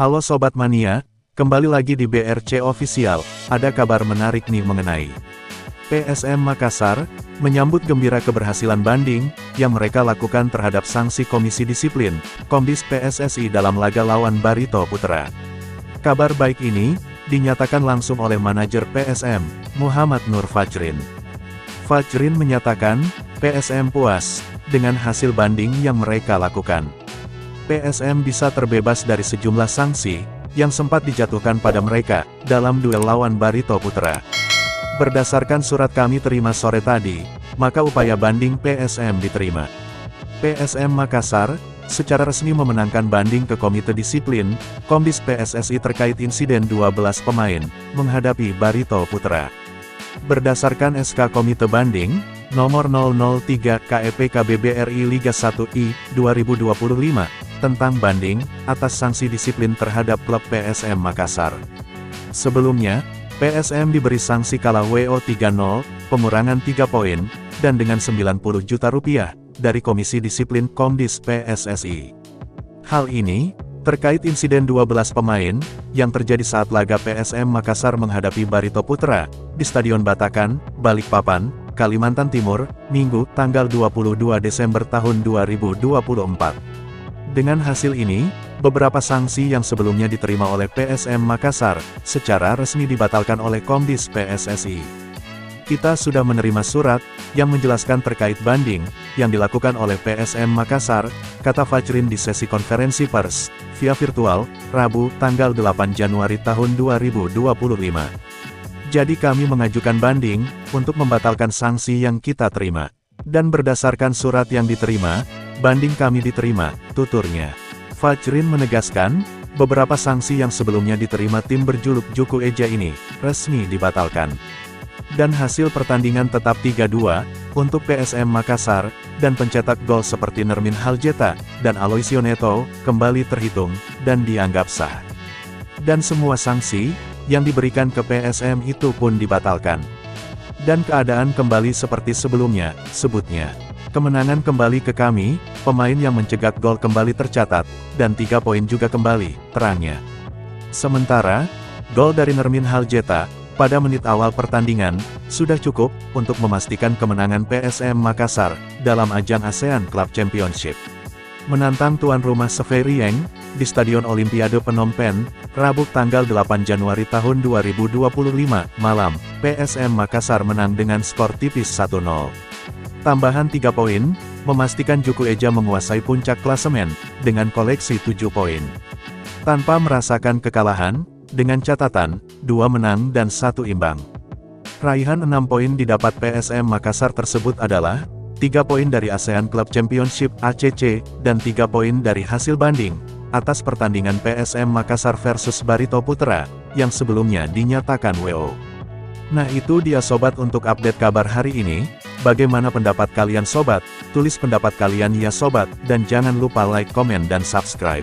Halo Sobat Mania, kembali lagi di BRC Official. Ada kabar menarik nih mengenai PSM Makassar, menyambut gembira keberhasilan banding, yang mereka lakukan terhadap sanksi Komisi Disiplin, Komdis PSSI dalam laga lawan Barito Putra. Kabar baik ini, dinyatakan langsung oleh manajer PSM, Muhammad Nur Fajrin. Fajrin menyatakan, PSM puas, dengan hasil banding yang mereka lakukan. PSM bisa terbebas dari sejumlah sanksi, yang sempat dijatuhkan pada mereka, dalam duel lawan Barito Putra. Berdasarkan surat kami terima sore tadi, maka upaya banding PSM diterima. PSM Makassar, secara resmi memenangkan banding ke Komite Disiplin, Komdis PSSI terkait insiden 12 pemain, menghadapi Barito Putra. Berdasarkan SK Komite Banding, nomor 003 KEP KBBRI Liga 1I, 2025, tentang banding, atas sanksi disiplin terhadap klub PSM Makassar. Sebelumnya, PSM diberi sanksi kalah WO 3-0, pengurangan 3 poin, dan dengan 90 juta rupiah, dari Komisi Disiplin Komdis PSSI. Hal ini, terkait insiden 12 pemain, yang terjadi saat laga PSM Makassar menghadapi Barito Putra, di Stadion Batakan, Balikpapan, Kalimantan Timur, Minggu, tanggal 22 Desember tahun 2024. Dengan hasil ini, beberapa sanksi yang sebelumnya diterima oleh PSM Makassar, secara resmi dibatalkan oleh Komdis PSSI. Kita sudah menerima surat, yang menjelaskan terkait banding, yang dilakukan oleh PSM Makassar, kata Fajrin di sesi konferensi pers, via virtual, Rabu, tanggal 8 Januari tahun 2025. Jadi kami mengajukan banding, untuk membatalkan sanksi yang kita terima. Dan berdasarkan surat yang diterima, banding kami diterima, tuturnya. Fajrin menegaskan, beberapa sanksi yang sebelumnya diterima tim berjuluk Juku Eja ini, resmi dibatalkan. Dan hasil pertandingan tetap 3-2, untuk PSM Makassar, dan pencetak gol seperti Nermin Haljeta, dan Aloisio Neto, kembali terhitung, dan dianggap sah. Dan semua sanksi, yang diberikan ke PSM itu pun dibatalkan. Dan keadaan kembali seperti sebelumnya, sebutnya. Kemenangan kembali ke kami, pemain yang mencegat gol kembali tercatat, dan 3 poin juga kembali, terangnya. Sementara, gol dari Nermin Haljeta, pada menit awal pertandingan, sudah cukup, untuk memastikan kemenangan PSM Makassar, dalam ajang ASEAN Club Championship. Menantang tuan rumah Severieng, di Stadion Olimpiade Phnom Penh, Rabu tanggal 8 Januari tahun 2025, malam, PSM Makassar menang dengan skor tipis 1-0. Tambahan 3 poin, memastikan Juku Eja menguasai puncak klasemen, dengan koleksi 7 poin. Tanpa merasakan kekalahan, dengan catatan, 2 menang dan 1 imbang. Raihan 6 poin didapat PSM Makassar tersebut adalah, 3 poin dari ASEAN Club Championship ACC, dan 3 poin dari hasil banding, atas pertandingan PSM Makassar versus Barito Putra, yang sebelumnya dinyatakan WO. Nah itu dia sobat untuk update kabar hari ini. Bagaimana pendapat kalian sobat? Tulis pendapat kalian ya sobat, dan jangan lupa like, komen dan subscribe.